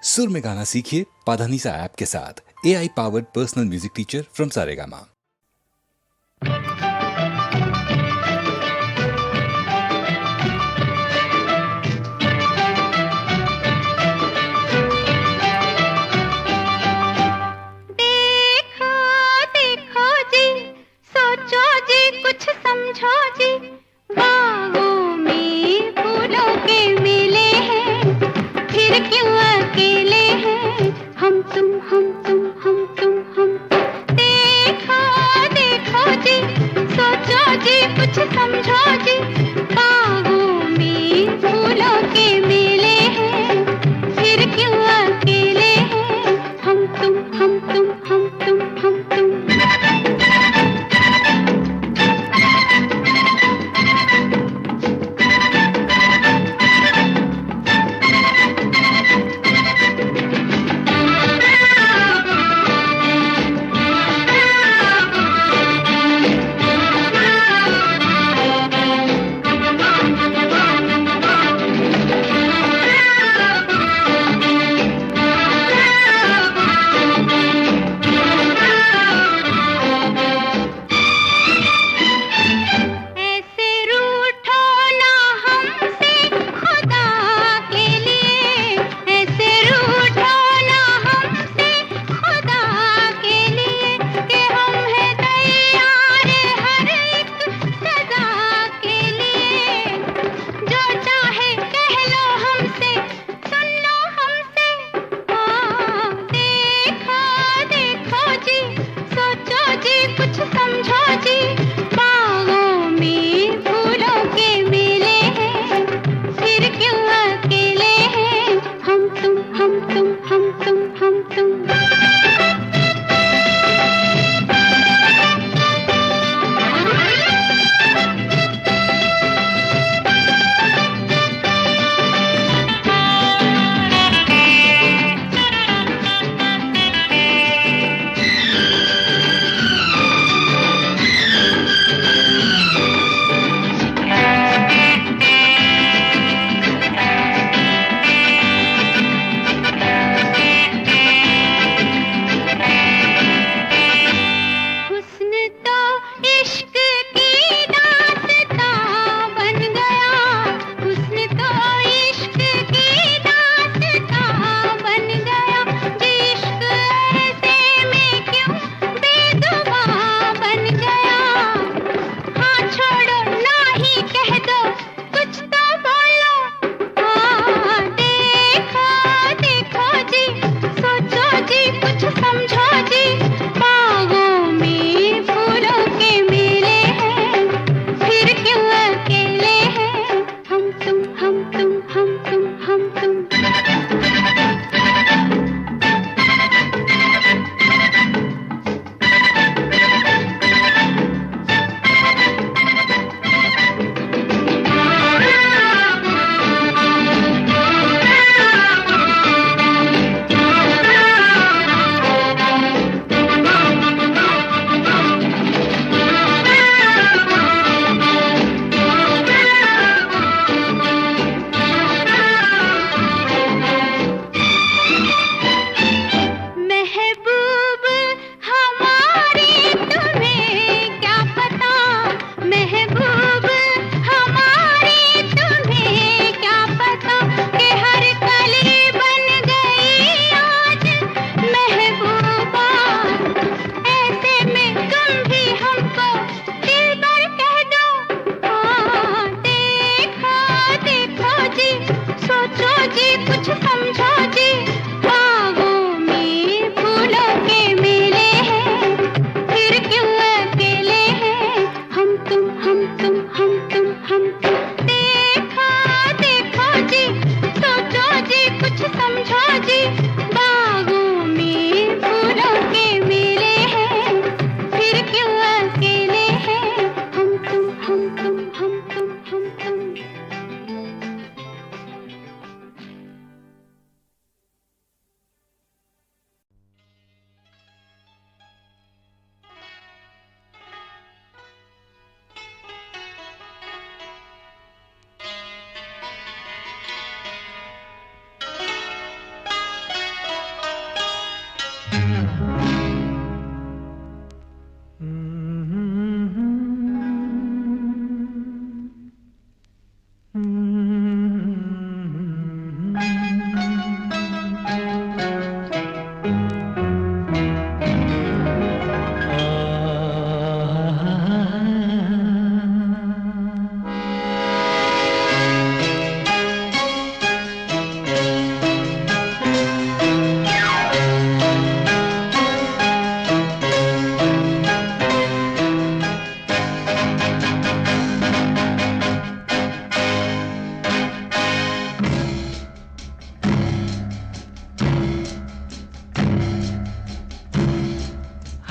सुर में गाना सीखिए पाधानीसा ऐप के साथ। AI powered personal music teacher from Saregama.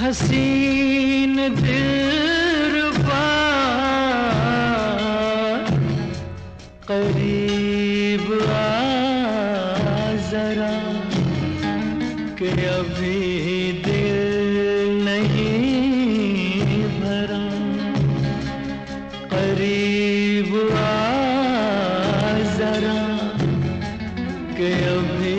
हसीन दिलरुबा करीब आ जरा कि अभी दिल नहीं भरा। करीब आ जरा कि अभी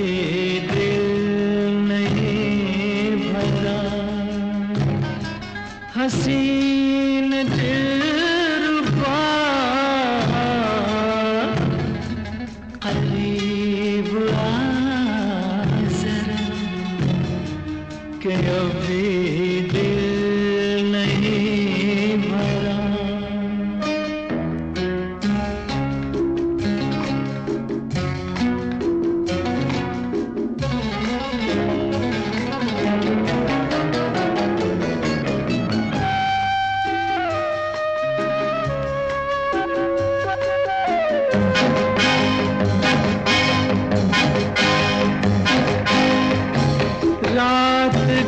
हसीन दिलरुबा करीब आ जरा कि अभी दिल नहीं भरा।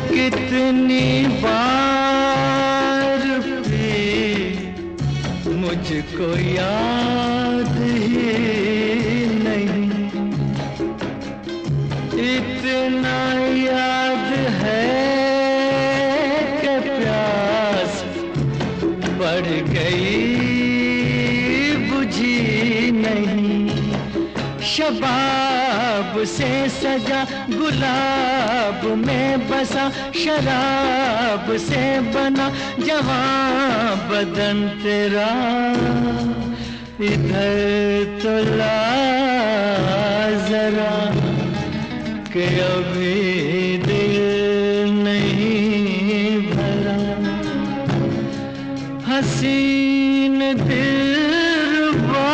कितनी बार भी मुझको याद ही नहीं। इतना याद है कि प्यास बढ़ गई बुझी नहीं। शबाब से सजा गुलाब में बसा शराब से बना जवां बदन तेरा। इधर तो ला जरा कि अभी दिल नहीं भरा। हसीन दिलरुबा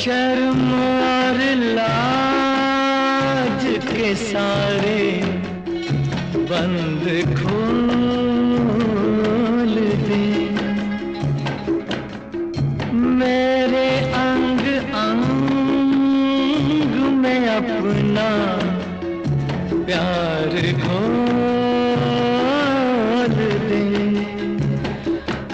शर्म और लाज के सारे बंद खोल दे। मेरे अंग अंग में अपना प्यार घोल दे।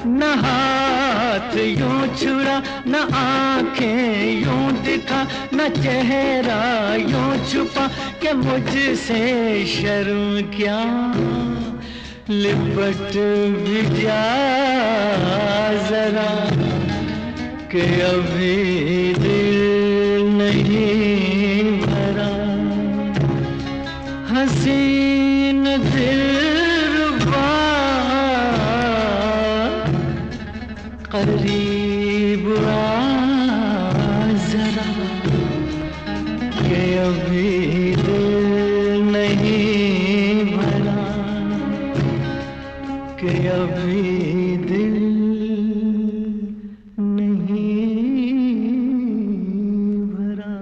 न हाथ यूं छुड़ा न आंखें यूं दिखा न चेहरा यूं छुपा कि मुझसे शर्म क्या। लिपट भी जा जरा कि अभी दिल नहीं भरा। हसीन दिलरुबा करीब आ जरा कि अभी दिल नहीं भरा। कि अभी दिल नहीं भरा।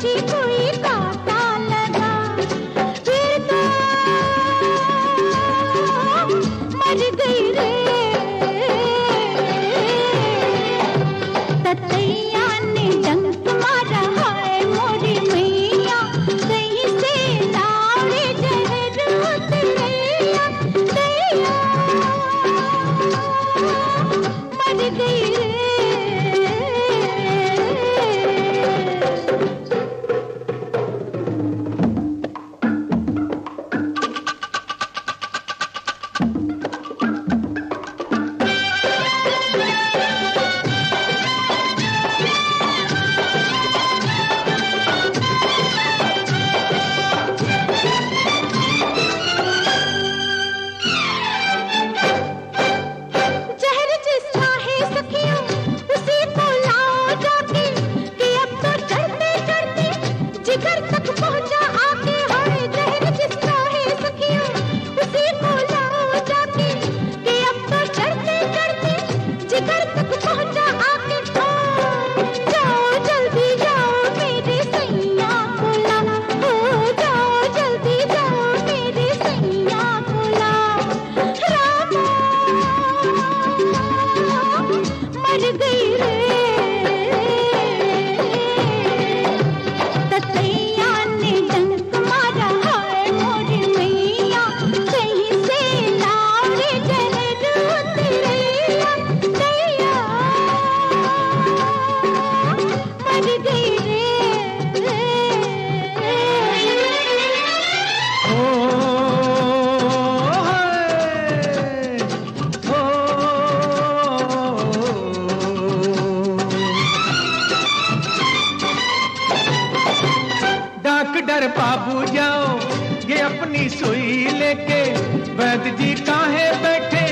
सोची कोई कांटा लगा, फिर तो मर गई रे। ततैया ने डंक मारा, हाय मोरी मैया, कहीं से लावे जहर उतरैया, दैया मर गई रे। जहर जिसका है सखियों उसी को लाओ जाके, कि अब तो चढ़ते चढ़ते जिगर तक पहुंचा आके। हाय जहर जिसका है सखियों उसी को लाओ जाके, कि अब तो चढ़ते चढ़ते जिगर तक पहुंचा आके। ओ जाओ जल्दी जाओ मेरे सैया को ला, हो जाओ जल्दी जाओ मेरे सैया को ला। रामा मर गई रे। ततैया ने डंक मारा, हाय मोरी मैया, कहीं से लावे जहर उतरैया, दैया मर गई रे। ओ डॉक्टर बाबू जाओ, ये अपनी सुई लेके, वैद्य जी काहे बैठे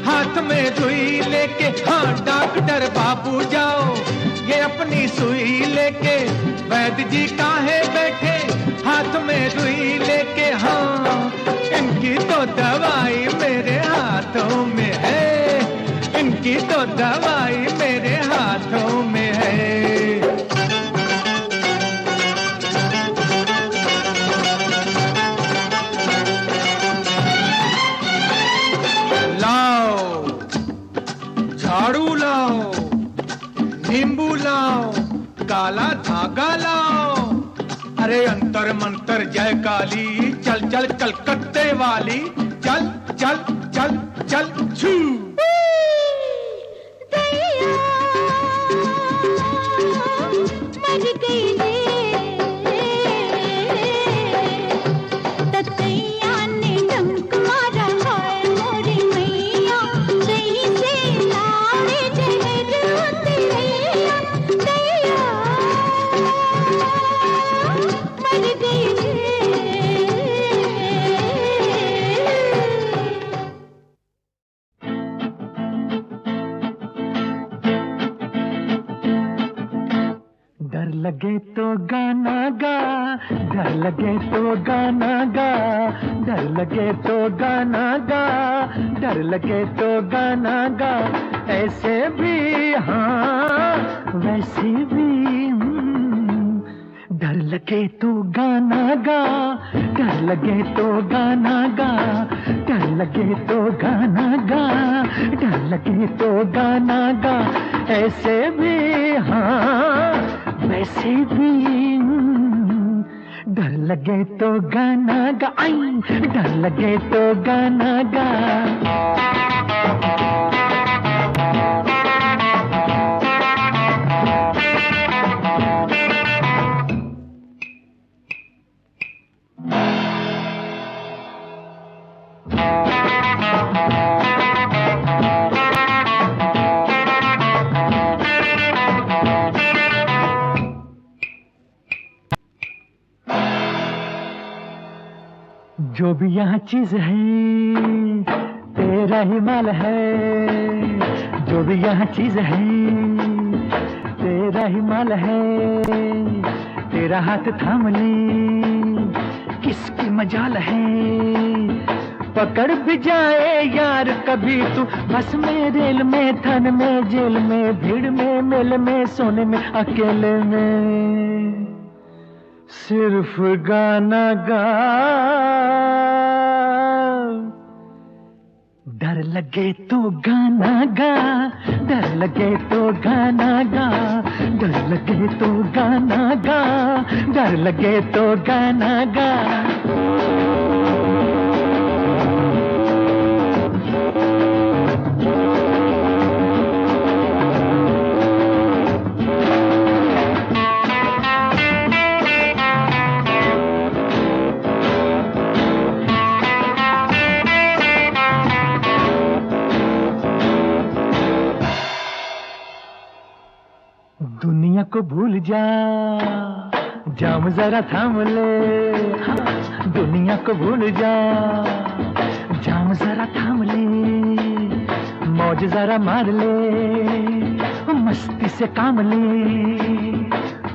हाथ में रुई लेके। हाँ डॉक्टर बाबू जाओ, ये अपनी सुई लेके, वैद्य जी काहे बैठे हाथ में रुई लेके। हाँ इनकी तो दवाई मेरे हाथों में है, इनकी तो दवाई मेरे हाथों में है। लाओ झाड़ू लाओ, नींबू लाओ, काला धागा लाओ। अरे अंतर मंतर जय काली, चल चल कलकत्ते वाली, चल चल चल चल छू। दैया मर गई रे। ततैया ने डंक मारा, हाय मोरी मैया, कहीं से लावे जहर उतरैया, दैया मर गई रे। डर लगे तो गाना गा, डर लगे तो गाना गा, डर लगे तो गाना गा, डर लगे तो गाना गा। ऐसे भी हाँ वैसे भी डर लगे तो गाना गा, डर लगे तो गाना गा, डर लगे तो गाना गा, डर लगे तो गाना गा। ऐसे भी हाँ वैसे भी डर लगे तो गाना गा, आई डर लगे तो गाना गा। जो भी यहाँ चीज है तेरा ही माल है, जो भी यहाँ चीज है तेरा ही माल है। तेरा हाथ थाम ले किसकी मजाल है, पकड़ भी जाए यार कभी तू बस में रेल में थन में जेल में भीड़ में मेल में सोने में अकेले में। सिर्फ गाना गा, डर लगे तो गाना गा, डर लगे तो गाना गा, डर लगे तो गाना गा, डर लगे तो गाना गा। दुनिया को भूल जा, जाम जरा थाम ले, हाँ, दुनिया को भूल जा, जाम जरा थाम ले, मौज जरा मार ले, मस्ती से काम ले।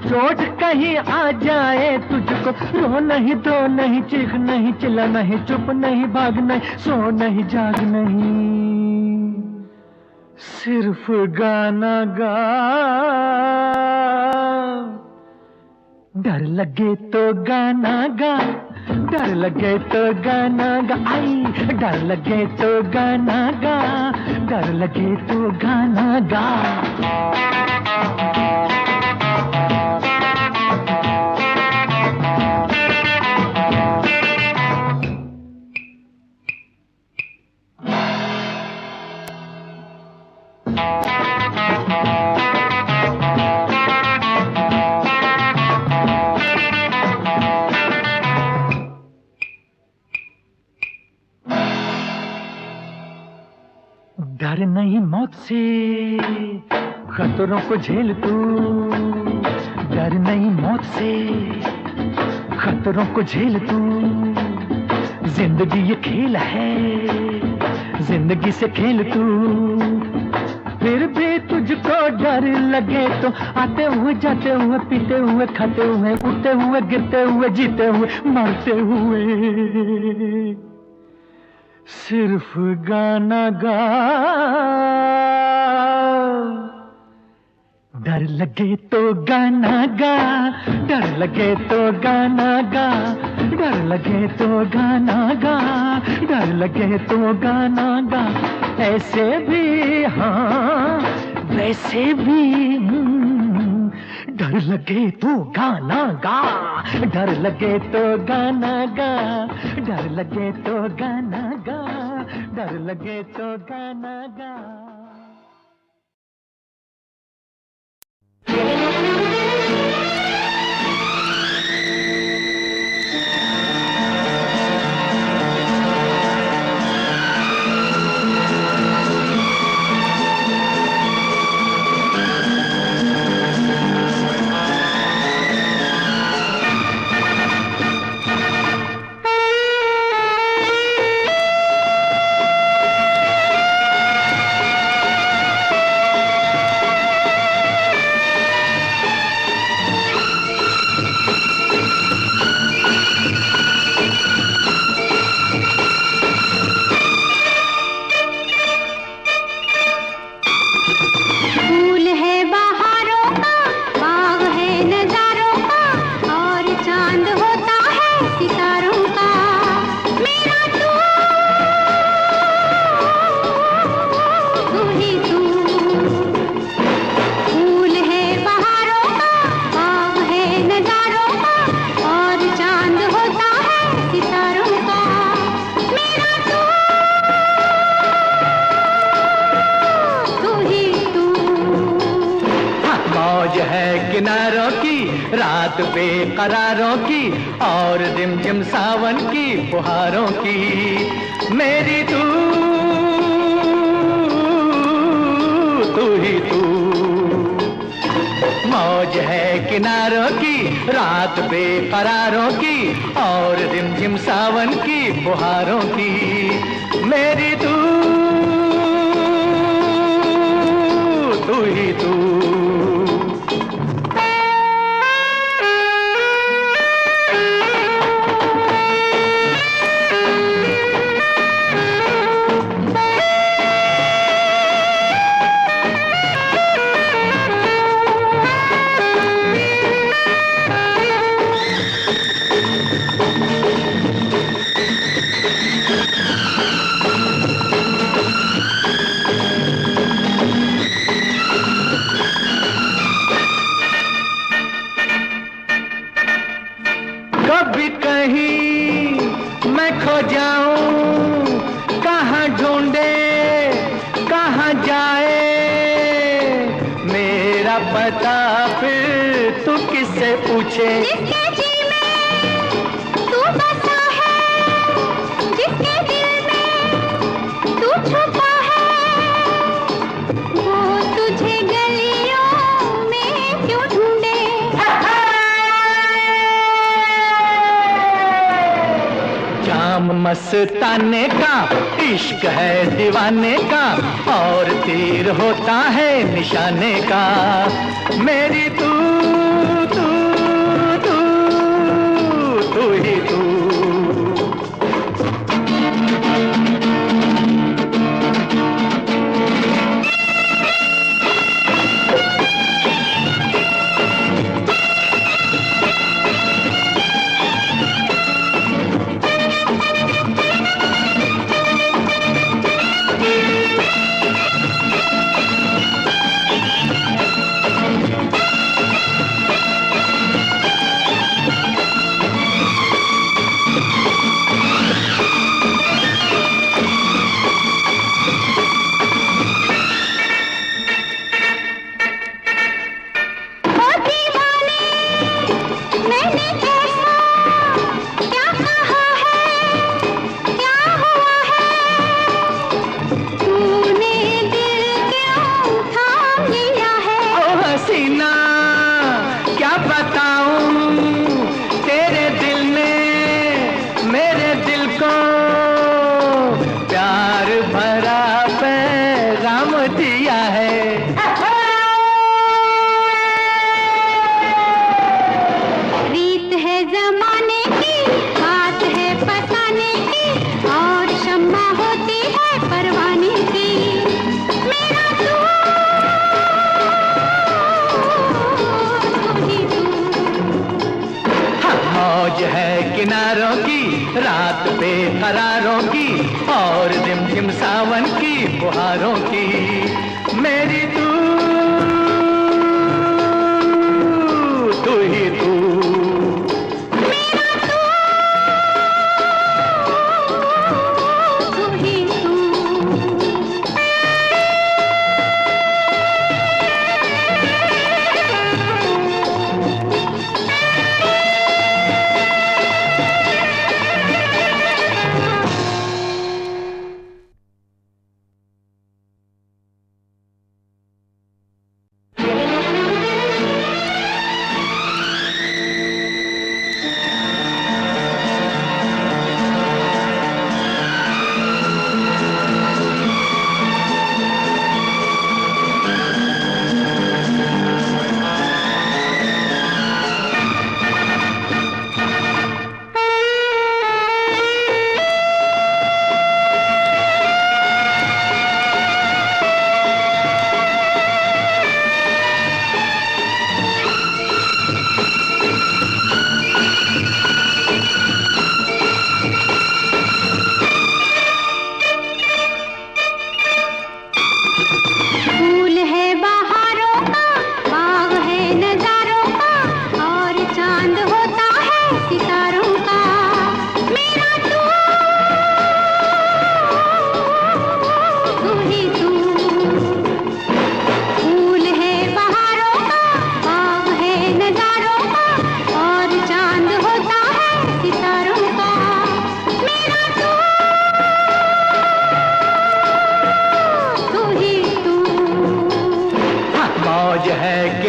चोट कहीं आ जाए तुझको, रो नहीं, दो नहीं, चीख नहीं, चिल्ला नहीं, चुप नहीं, भाग नहीं, सो नहीं, जाग नहीं, सिर्फ गाना गा। डर लगे तो गाना गा, डर लगे तो गाना गा, आई डर लगे तो गाना गा, डर लगे तो गाना गा। डर नहीं मौत से, खतरों को झेल तू, डर नहीं मौत से, खतरों को झेल तू। जिंदगी ये खेल है, जिंदगी से खेल तू। फिर भी तुझको डर लगे तो आते हुए, जाते हुए, पीते हुए, खाते हुए, उठते हुए, गिरते हुए, जीते हुए, मरते हुए, सिर्फ गाना गा। डर लगे तो गाना गा, डर लगे तो गाना गा, डर लगे तो गाना गा, डर लगे तो गाना गा। ऐसे भी हाँ, वैसे भी डर लगे तो गाना गा, डर लगे तो गाना गा, डर लगे तो गाना गा, डर लगे तो गाना गा। किनारों की रात बेकरारों की और रिमझिम सावन की फुहारों की। मेरी तू ही तू। मौज है किनारों की रात बेकरारों की और रिमझिम सावन की फुहारों की। मेरी तू ही तू। कभी कहीं मैं खो जाऊं, कहाँ ढूंढे कहाँ जाए मेरा पता, फिर तू किससे पूछे? जिसके जी में तू बसा है, जिसके दिल में तू छुपा है, वो तुझे गलियों में क्यों ढूंढे? जाम मस्ताने का इश्क है दीवाने का, और तीर होता है निशाने का। मेरी तू तू तू तू ही तू। किनारों की रात बेकरारों की, और झिमझिम सावन की फुहारों की। मेरी तू तू ही तू।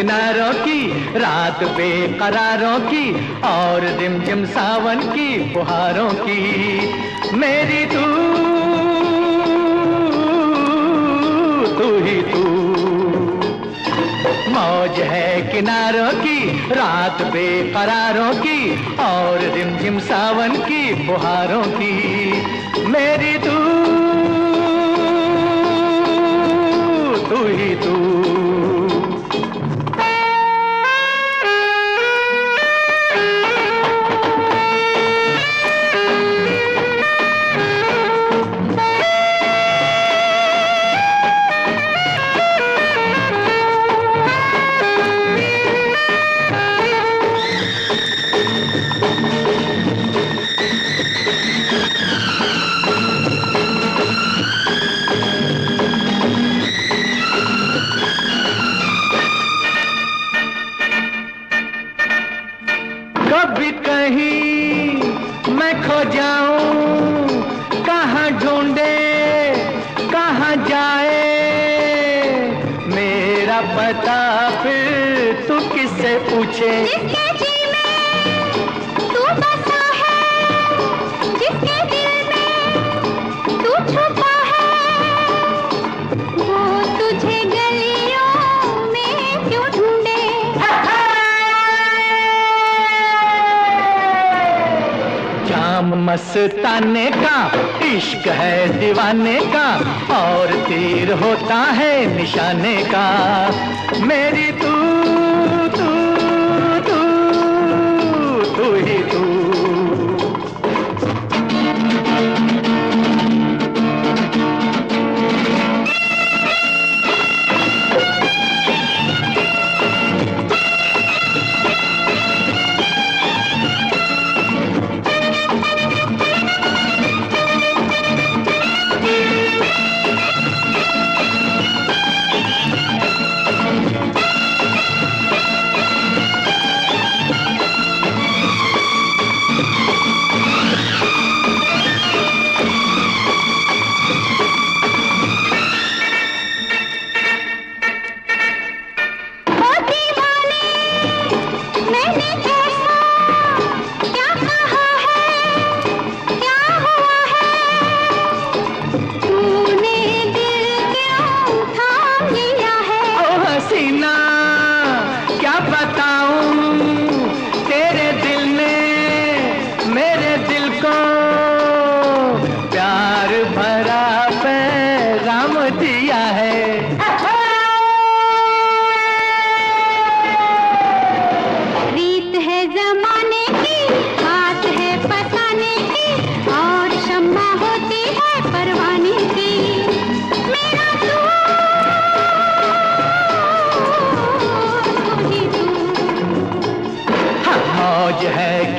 किनारों की रात बेकरारों की, और रिमझिम सावन की फुहारों की। मेरी तू तू ही तू। मौज है किनारों की रात बेकरारों की, और रिमझिम सावन की फुहारों की। मेरी तू तू ही तू। कभी कहीं मैं खो जाऊं, कहाँ ढूंढे कहाँ जाए मेरा पता, फिर तू किससे पूछे? जिसके जी में तू बसा है, जिसके दिल में तू छुपा है, वो तुझे गलियों में क्यों ढूंढे? जाम मस्ताने का इश्क है दीवाने का, और तीर होता है निशाने का। मेरी तू तू तू तू ही तू।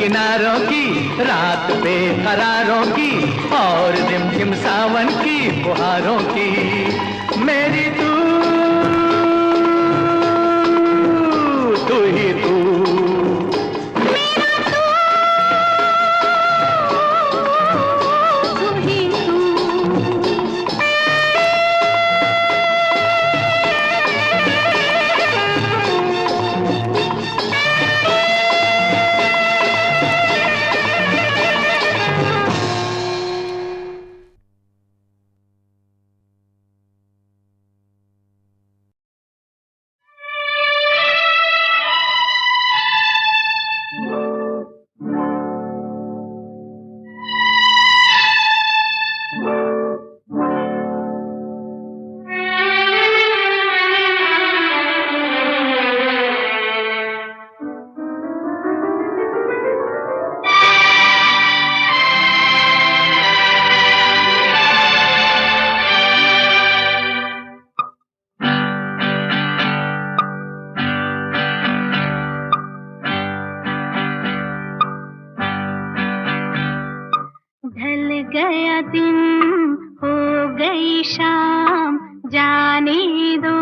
किनारों की रात बेकरारों की, और रिमझिम सावन की फुहारों की। मेरी तू तू ही तू। गया दिन हो गई शाम, जाने दो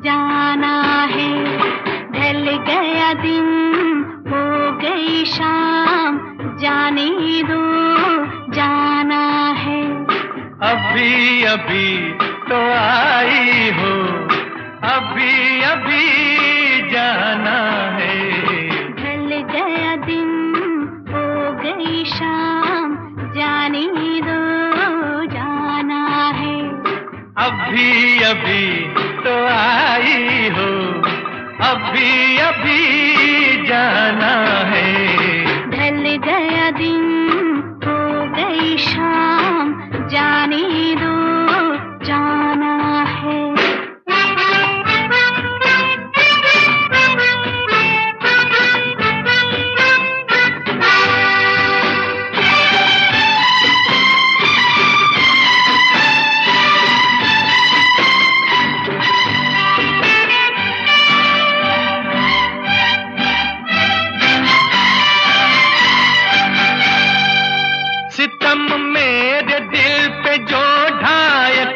जाना है। ढल गया दिन हो गई शाम, जाने दो जाना है। अभी अभी तो आई हो, अभी अभी जाना है। ढल गया दिन हो गई शाम, जाने दो जाना है। अभी अभी तो आई हो, अभी अभी जाना है। ढल गया दिन हो गई शाम, जाने दो जाना है।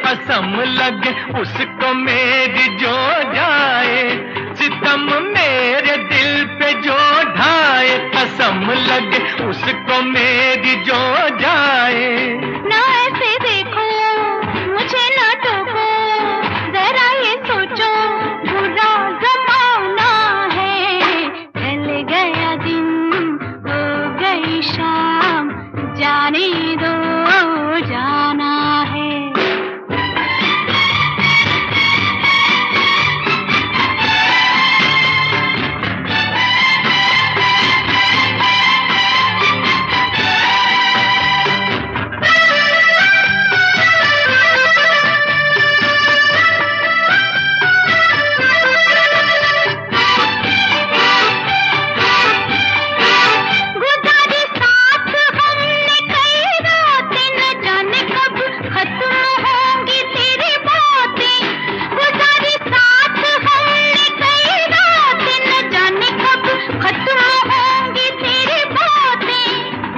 कसम लगे उसको मेरी जो जाए, सितम मेरे दिल पे जो ढाए उसको मेरी जो जाए। ना ऐसे देखो, मुझे ना टोको, जरा ये सोचो बुरा जमाना है। ढल गया दिन, हो गई शाम, जाने दो जाना है।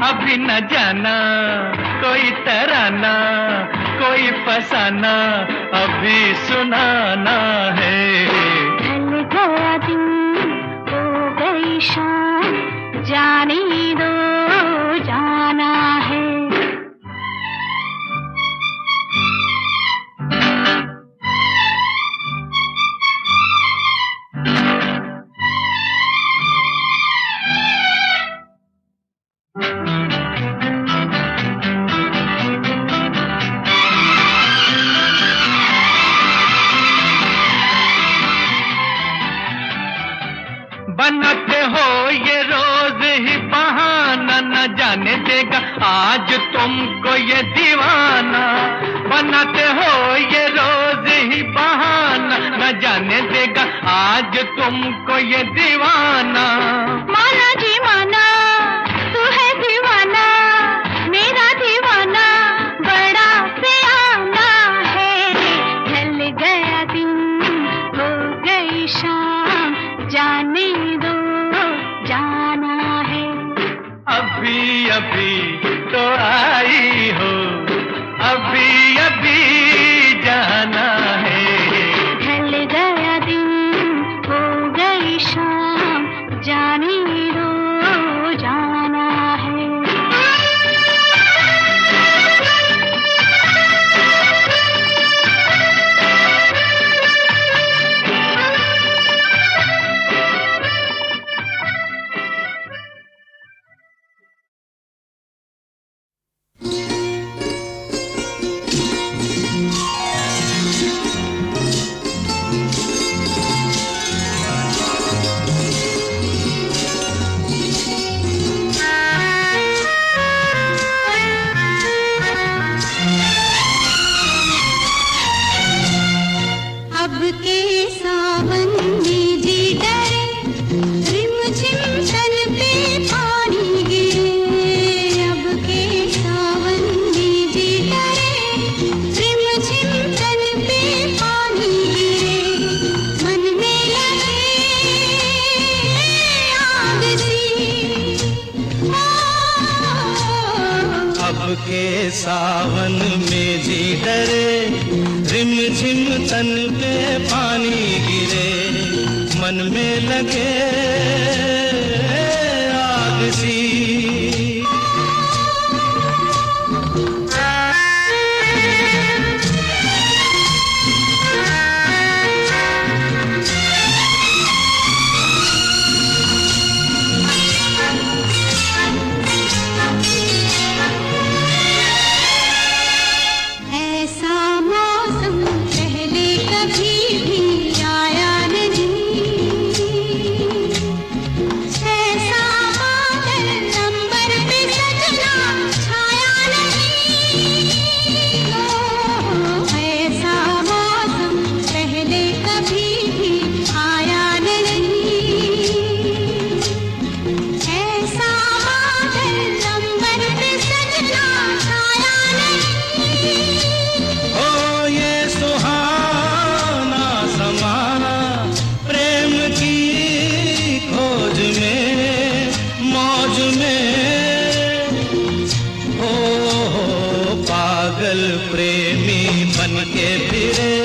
अभी न जाना कोई तराना, कोई फसाना अभी सुनाना है। ढल गया दिन, हो गई शाम, जाने दो जाना है। बनाते हो ये रोज ही बहाना, न जाने देगा आज तुमको ये दीवाना। बनाते हो ये रोज ही बहाना, न जाने देगा आज तुमको ये दीवाना। माना जी माना, तू है दीवाना, मेरा दीवाना बड़ा सियाना है। ढल गया दिन, हो गई शाम, जाने दो जाना है। अभी अभी तो आई हो, अभी अभी जाना है। ढल गया दिन, हो गई शाम, जाने दो जाना है। अब के सावन में जी डरे, रिमझिम तन पे पानी गिरे। अब के सावन में जी डरे, रिमझिम तन पे पानी गिरे। मन में लगे आग सी, अब के सावन में जी डरे, रिमझिम तन पे पानी गिरे। मन में लगे आग सी। ऐसा मौसम पहले कभी भी आया नहीं। ऐसा बादल अंबर पे सजना छाया नहीं। ऐसा मौसम पहले कभी भी आया नहीं। ऐसा बादल अंबर पे सजना छाया नहीं। ओ ये सुहाना समाना, प्रेम की खोज में, मौज में। हो पागल प्रेमी बन के फिरे,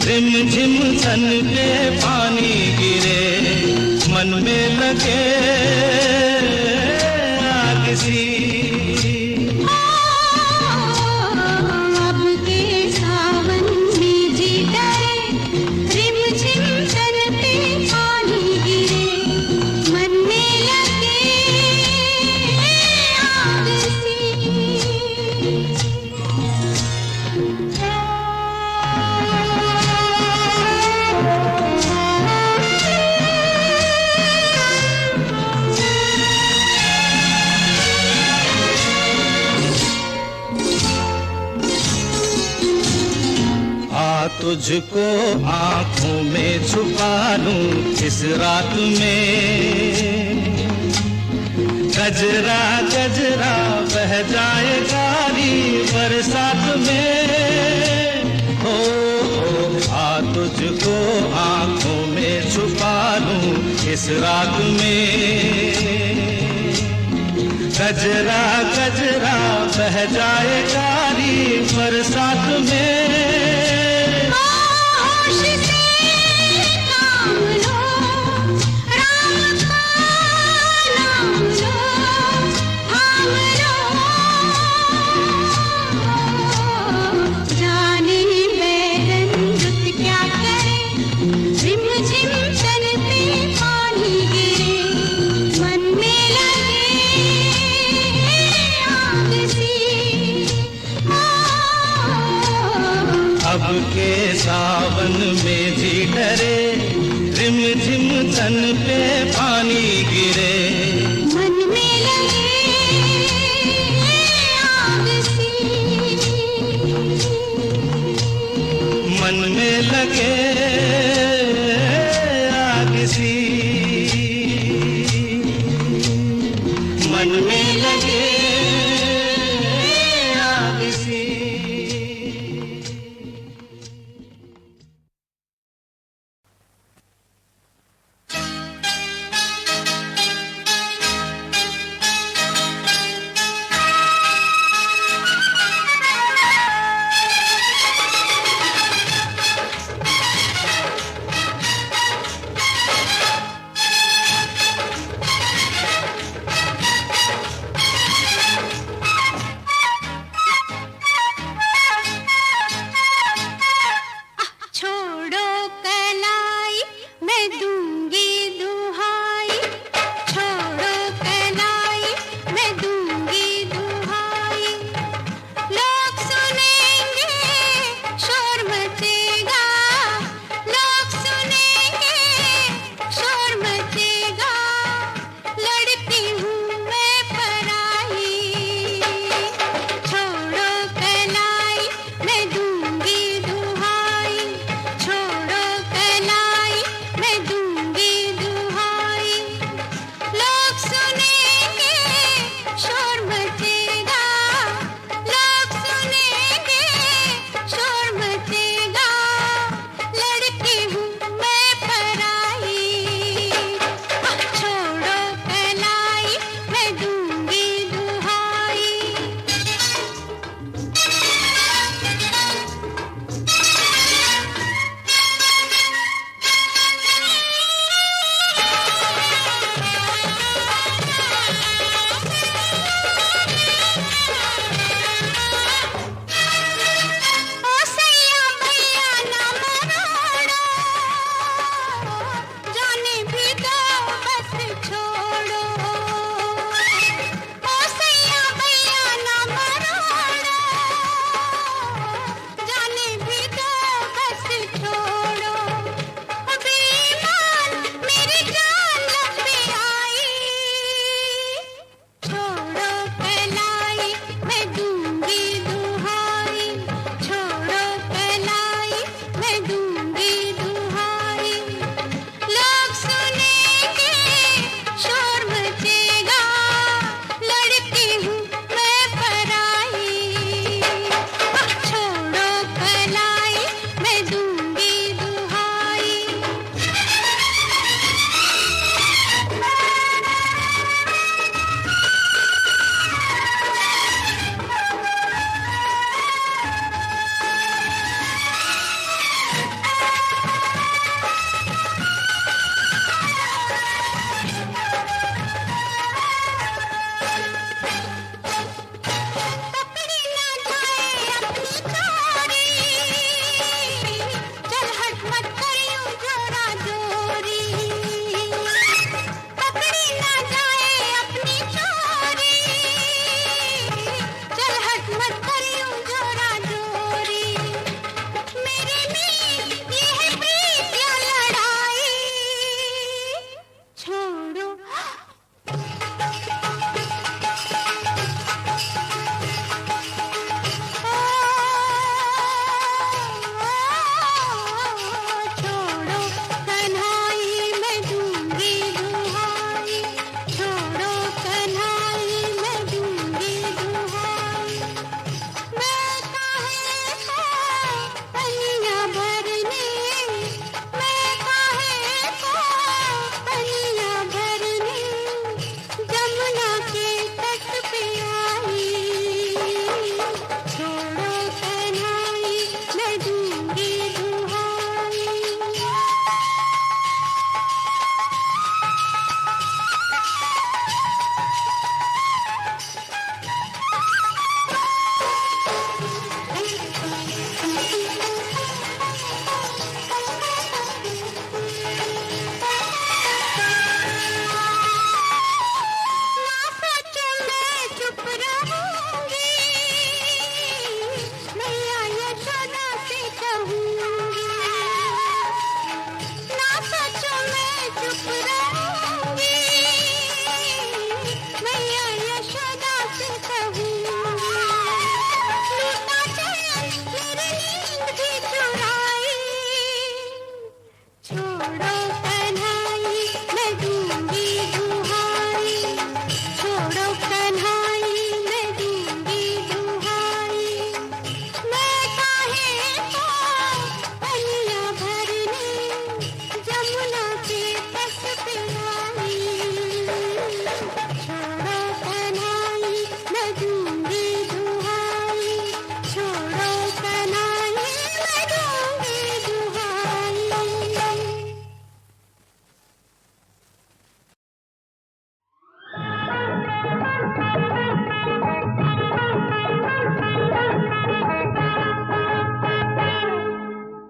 रिमझिम तन पे पानी गिरे। मन में लगे आग सी। तुझको आंखों में छुपा लूं इस रात में। गजरा गजरा बह जाए गारी बरसात में। ओ आ तुझको आंखों में छुपा लूं इस रात में। गजरा गजरा बह जाए गारी बरसात में। होश से काम लो, राम का नाम लो, थाम लो। जाने बैरन रुत क्या करे, रिमझिम तन पे पानी गिरे, मन में लगे आग सी। अब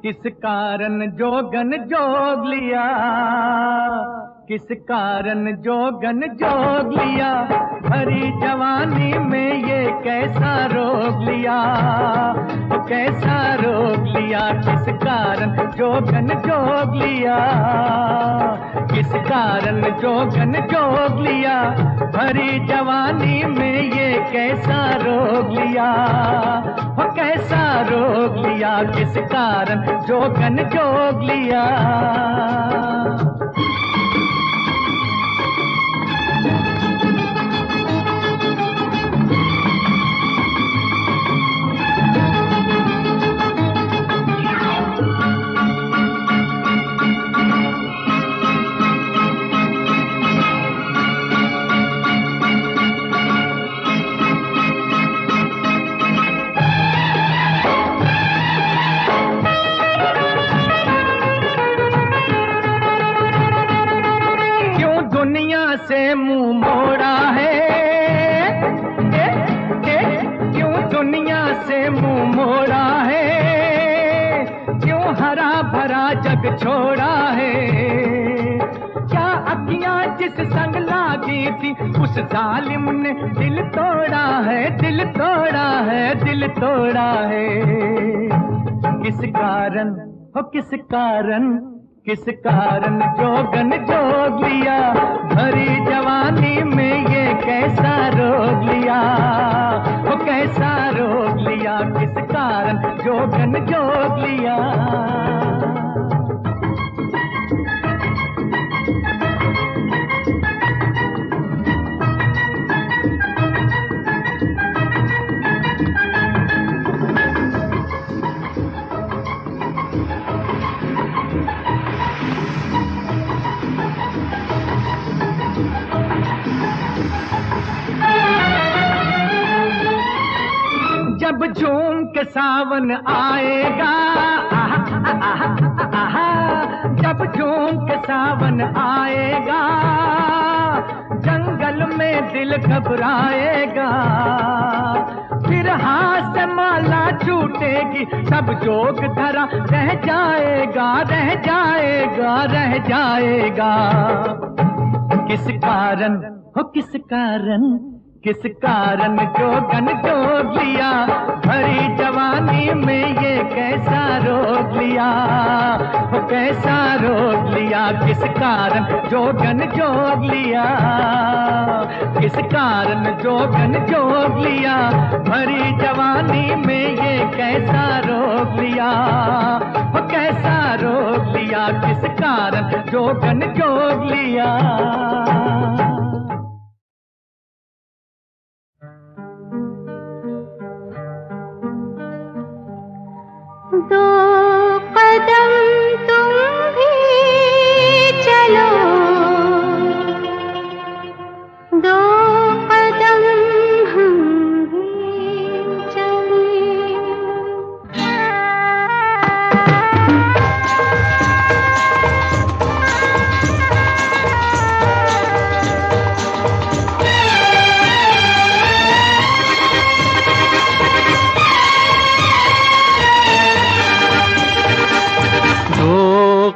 किस कारण जोगन जोग लिया, किस कारण जोगन जोग लिया, भरी जवानी में ये कैसा रोग लिया, वो कैसा रोग लिया, किस कारण जोगन जोग लिया, किस कारण जोगन जोग लिया, भरी जवानी में ये कैसा रोग लिया, वो कैसा रोग लिया, किस कारण जोगन जोग लिया। से मुंह मोड़ा है, क्यों दुनिया से मुंह मोड़ा है, क्यों हरा भरा जग छोड़ा है, क्या अखियां जिस संग लागी थी उस जालिम ने दिल तोड़ा है, दिल तोड़ा है, दिल तोड़ा है, किस कारण हो, किस कारण, किस कारण जोगन जोग लिया, भरी जवानी में ये कैसा रोग लिया, वो कैसा रोग लिया, किस कारण जोगन जोग लिया। जब झूम के सावन आएगा, जब झूम के सावन आएगा, जंगल में दिल घबराएगा, फिर हाथ से माला छूटेगी, सब जोग धरा रह जाएगा, रह जाएगा, रह जाएगा, किस कारण हो, किस कारण, किस कारण जोगन जोग लिया, भरी जवानी में ये कैसा रोग लिया, वो कैसा रोग लिया, किस कारण जोगन जोग लिया, किस कारण जोगन जोग लिया, भरी जवानी में ये कैसा रोग लिया, वो कैसा रोग लिया, किस कारण जोगन जोग लिया। दो कदम तुम भी चलो, दो कदम हम भी चलें।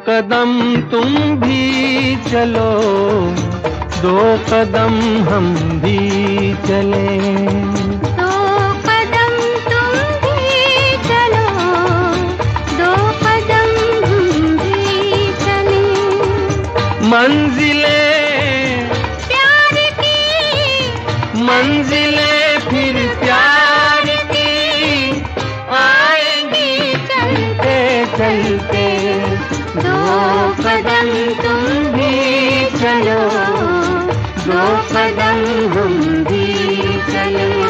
कदम तुम भी चलो, दो कदम हम भी चलें। दो कदम तुम भी चलो, दो कदम हम भी चलें। मंजिलें प्यार की, मंजिलें फिर प्यार की आएंगी चलते चलते। दो कदम तुम भी चलो, दो कदम हम भी चलें।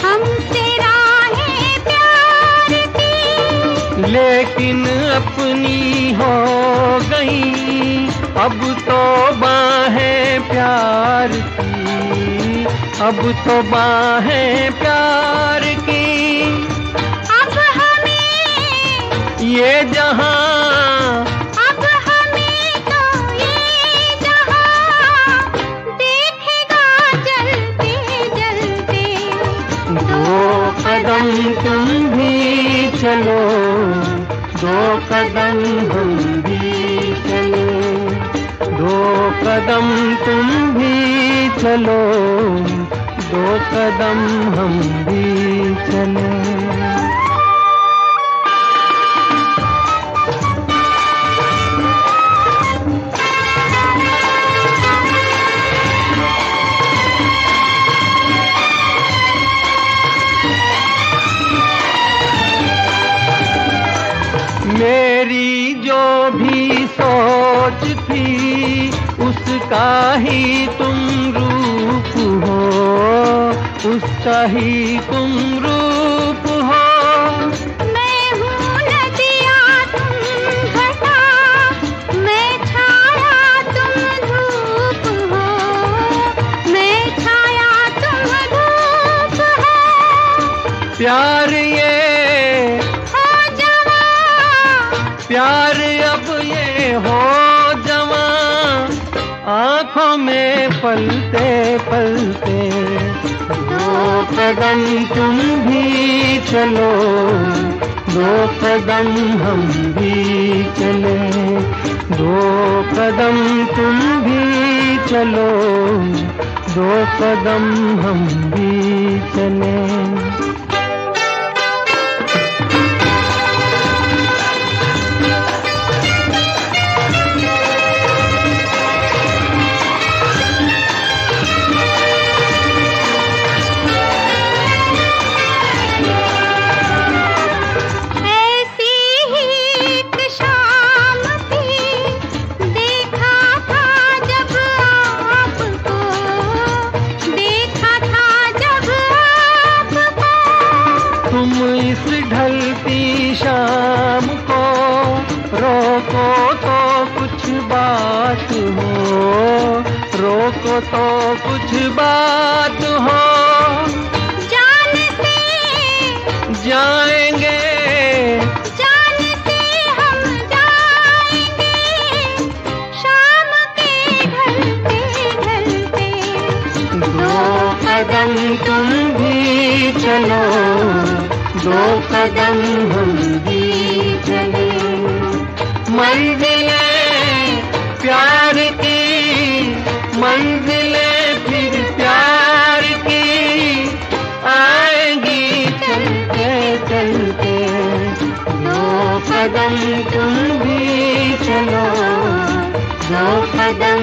हमसे लेकिन अपनी हो गई अब तो बाहें प्यार की, अब तो बाहें प्यार की। अब हमें ये जहां, अब हमें तो ये जहां देखेगा जलते जलते। दो कदम तुम भी चलो, दो कदम हम भी चलो, दो कदम तुम भी चलो, दो कदम हम भी चलो। मेरी जो भी सोच थी उसका ही तुम रूप हो, उसका ही तुम रूप हो। मैं हूँ नदिया तुम घटा, मैं छाया तुम धूप हो, मैं छाया तुम धूप हो। प्यार ये प्यार अब ये हो जवां, आँखों में पलते पलते। दो कदम तुम भी चलो, दो कदम हम भी चले, दो कदम तुम भी चलो, दो कदम हम भी चले। इस ढलती शाम को रोको तो कुछ बात हो, रोको तो कुछ बात हो। जान से जाएंगे, जान से हम जाएंगे, शाम के ढलते ढलते। दो कदम तुम भी चलो, दो कदम हम भी चले। मंजिलें प्यार की, मंजिलें फिर प्यार की आएंगी चलते चलते। दो कदम तुम भी चलो, दो कदम